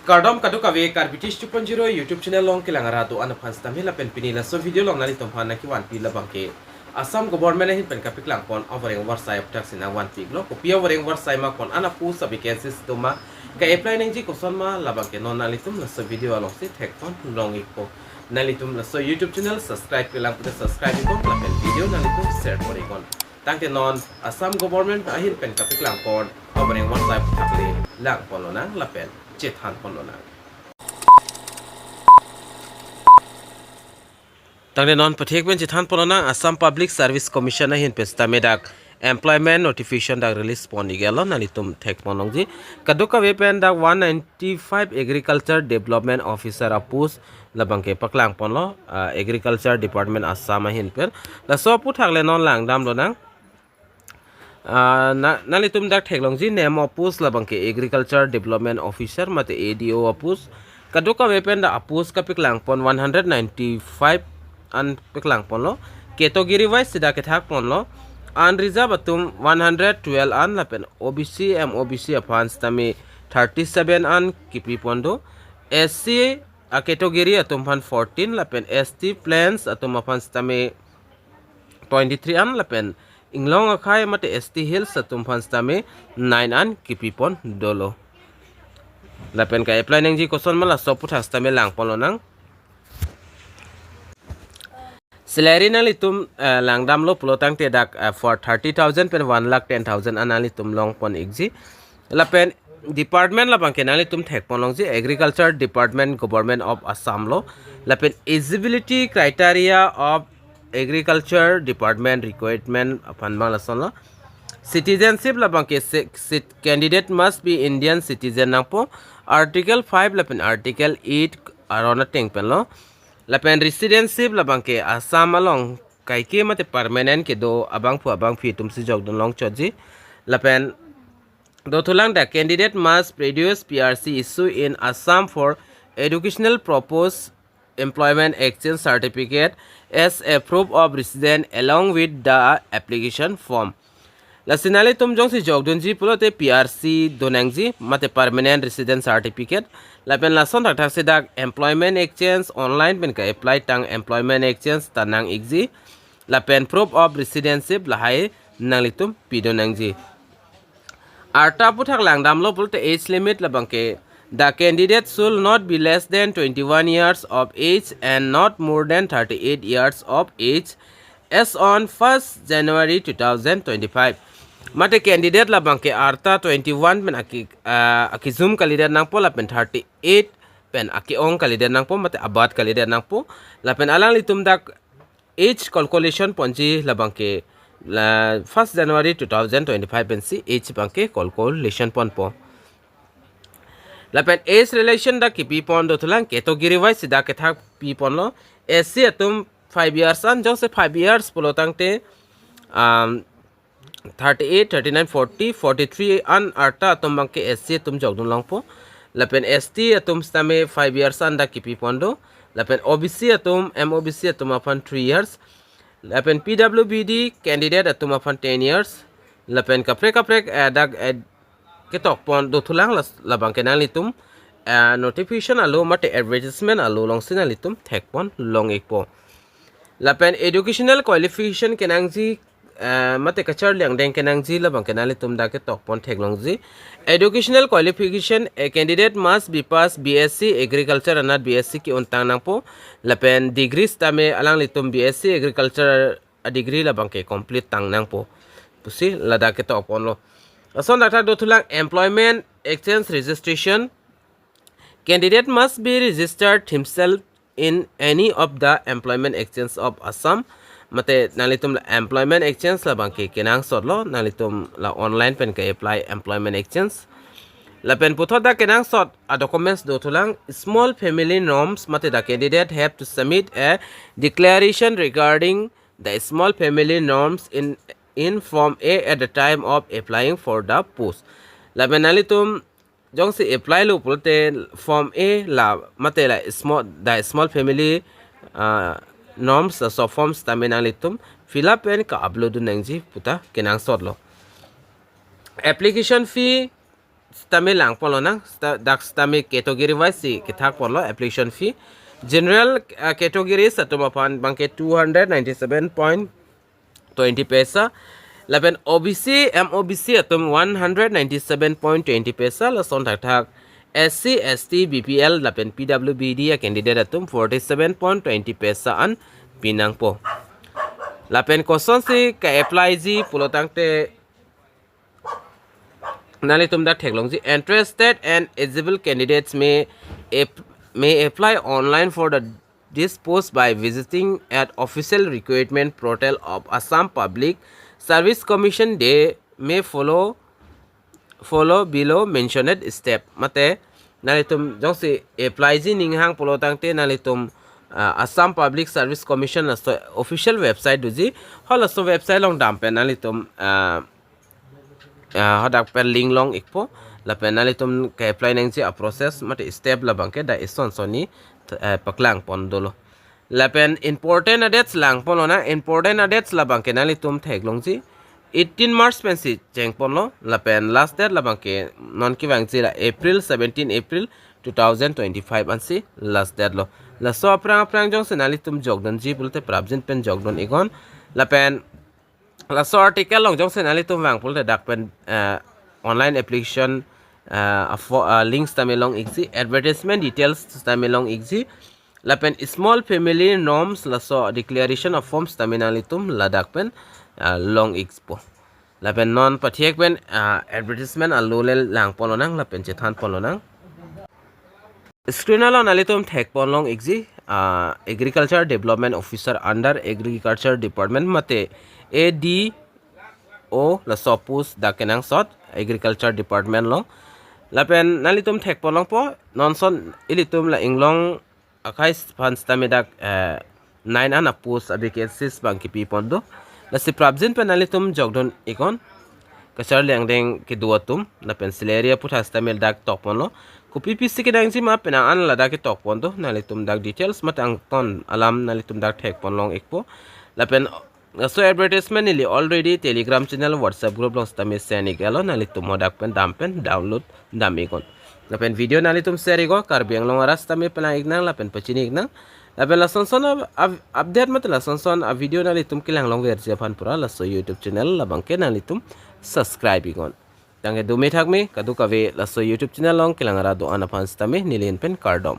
Kardom kaduka ve Karbitish 2.0 YouTube channel long kilangara to ana fans tamila pen pinila so video long nali tomhan na ki wan pila bangke Assam government hin pen kapiklang pon overing warsai tax na wan pig lo kopia overing warsai ma kon ana pu sa vacancies tuma ka apply nang ji koson ma labangke non nali tum la so video long si thek pon long iko nali tum la so YouTube channel subscribe kilang puta subscribe ko la pen video nali tum share ko ikon tangke non Assam government ahin pen kapiklang pon overing warsai takle lang pon lo nang la pen Cethan Ponona. Tangde non pathek ben Cethan Ponona Assam Public Service Commission hin pesta medak employment notification dak release poni gelo nalitum thek ponongji kaduka wepen dak 195 agriculture development officer apus labangke paklang ponlo agriculture department Assam hin per la so puthak le non lang dam lo nang nalitum dak theklongji name opus labangke agriculture development officer mate ADO apus kaduka wepen da apus kapiklang pon 195 an piklang pon lo category wise sida ke thak pon lo unreserved atum 112 an lapen OBC MOBC apans tami 37 an kipi pondo SC a category atum 14 lapen ST plans atum apans tami 23 an lapen Inglong akai mate ST Hills atum panstame 9 an kipipon dolo. Lapen ka apply nang ji koson mala sopu thastame lang polo nang. Salary na litum lang damlo pulotang tedak for 30,000 pen 1,10,000 analitum long pon exi. Lapen department labang kenalitum thek pon long ji agriculture department government of Assam lo. Lapen eligibility criteria of agriculture department recruitment upon Malasona citizenship labang candidate must be Indian citizen nangpo article 5 lapen article 8 arona tengpen lo lapen residency labang ke Assam along kai ke mate permanent ke do abang fi tum si jog don long choji lapen do thulang da candidate must produce PRC issue in Assam for educational purpose employment exchange certificate as a proof of residence along with the application form. La sinali tum jong si jogdunji pulote PRC donangji mate permanent residence certificate la pen la son thak se dak employment exchange online pen ka apply tang employment exchange tanang exi la pen proof of residency la hai nanglitum pidonangji arta puthak langdam lo pulote age limit la bangke the candidate should not be less than 21 years of age and not more than 38 years of age as on 1st January 2025. Mate candidate la bangke arta 21 pen aki zoom kalidar nang po la pen 38 pen aki ong kalidar nang po mate abad kalidar nang po la pen alang litum dak age calculation ponji la bangke la 1st January 2025 pen si age bangke calculation pon po. Lapen age relation da ki pipon do thulang category wise sida ke thak pipon lo SC atum 5 years an jong se 5 years polotang te 38 39 40 43 an arta atum bang ke SC atum jog dun long po lapen ST atum stame 5 years an da ki pipon do lapen OBC atum MOBC atum apan 3 years lapen PWBD candidate atum apan 10 years lapen kaprek dag ketok pon do thulang labang kenalitum notification alo mate advertisement alo long sinalitum thek pon long ekpo lapen educational qualification kenangji mate kachar liang deng kenangji labang kenalitum da ketok pon thek longji educational qualification a candidate must be pass BSc agriculture and not BSc ki untang nang po lapen degrees tame alang litum BSc agriculture degree labang ke complete tang nang po pusi lada ketok pon lo Ason data do thulang employment exchange registration candidate must be registered himself in any of the employment exchange of Assam mate nalitum employment exchange la bangke kenang sotlo nalitum la online pen ka apply employment exchange la pen putho da kenang sot a documents do thulang small family norms mate the candidate have to submit a declaration regarding the small family norms in form A at the time of applying for the post. La benalitum jong si apply lo pulte form A la mate la small family norms so forms taminalitum fill up and ka upload nangji puta kenang sot lo. Application fee stami lang polo nang dak stami category wise si kithak polo application fee general category sa tumapan bangke 297.20 paisa lapen OBC MOBC atum 197.20 paisa la son thak SC ST BPL lapen PWBD ya candidate atum 47.20 paisa an pinang po lapen koson si ka apply ji pulotang te nali tum dak theklong ji interested and eligible candidates may apply online for this post by visiting at official recruitment portal of Assam Public Service Commission. They may follow below mentioned step mate nalitum jong si apply ji ninghang polotang te nalitum Assam Public Service Commission la official website duji hola so website long dampe nalitum hadak pen link long ikpo la penali tum ka apply nang a process mate step la bangke da ison soni paklang pondolo la pen important dates lang pono na important dates la bangke nali tum theklong ji 18 March pensi cheng ponlo la pen last date la bangke non ki bang la April 17 April 2025 ansi last date lo la so aprang jong senali tum jogdon ji bulte prabjin pen jogdon igon la pen la so article long jong senali tum wang pulte dak pen online application links tamelong exi advertisement details tamelong exi lapen small family norms la so declaration of forms taminalitum ladak pen long expo lapen non pathiek pen advertisement alulel lang polonang lapen chethan polonang screen alon alitum thek polong exi agriculture development officer under agriculture department mate ADO la sopus dakenang sot agriculture department long lapen nalitum thek polong po nonson ilitum la inglong akais fans tamidak 9 ana post vacancies bangki pi pondo la si prabjin pe nalitum jogdon ikon kasar liang deng kiduatum lapen sileria puthas tamil dak tokpono kupi pisi kidang si ma pena an la dak tok pondo nalitum dak details matang ton alam nalitum dak thek ponlong ikpo lapen so advertisement nili already telegram channel whatsapp group long stami seni galo nalitum modak pen dampen download damikon lapen video nalitum share go karbiang long aras tami pena ignang lapen pachini ignang lapen la sonson update mat la sonson a video nalitum kilang long versi pan pura la so youtube channel la bangke nalitum subscribe igon tange dumi thakmi kadu kave la so youtube channel long kilang ara do ana pan stami nilin pen kardom